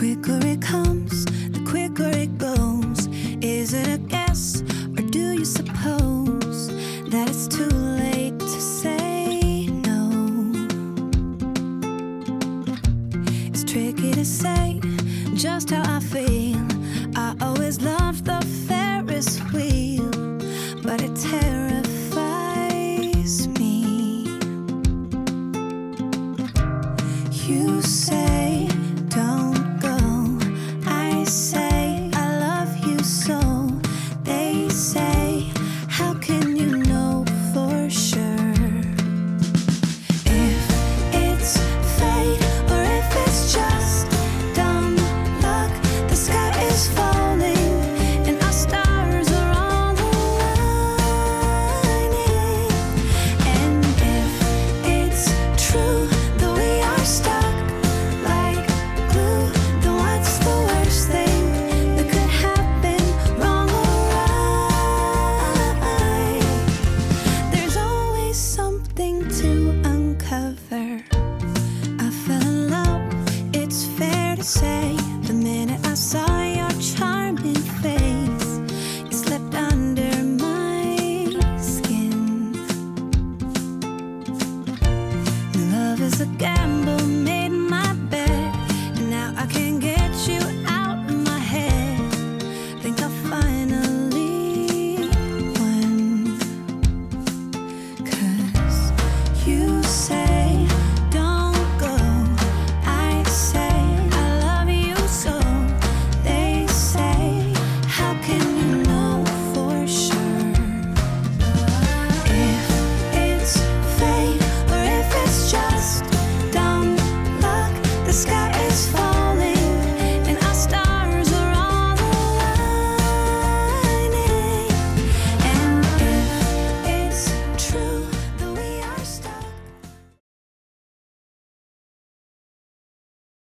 quicker it comes, the quicker it goes. Is it a guess, or do you suppose that it's too late to say no? It's tricky to say just how I feel. I always loved the Ferris wheel, but it terrifies me. You say don't go, I say I love you so. They say, how can you know for sure? If it's fate or if it's just dumb luck, the sky is falling and our stars are all aligning. And if it's true that we are stuck like glue, then what's the worst thing that could happen, wrong or right? There's always something to uncover. I fell in love, it's fair to say. The minute I saw your charming face, you slipped under my skin. Love is a gamble, made my bed, and now I can't get you out of my head. Think I finally won. 'Cause you say don't go, I say I love you so. They say, how can you know for sure? If it's fate or if it's just dumb luck, the sky is falling.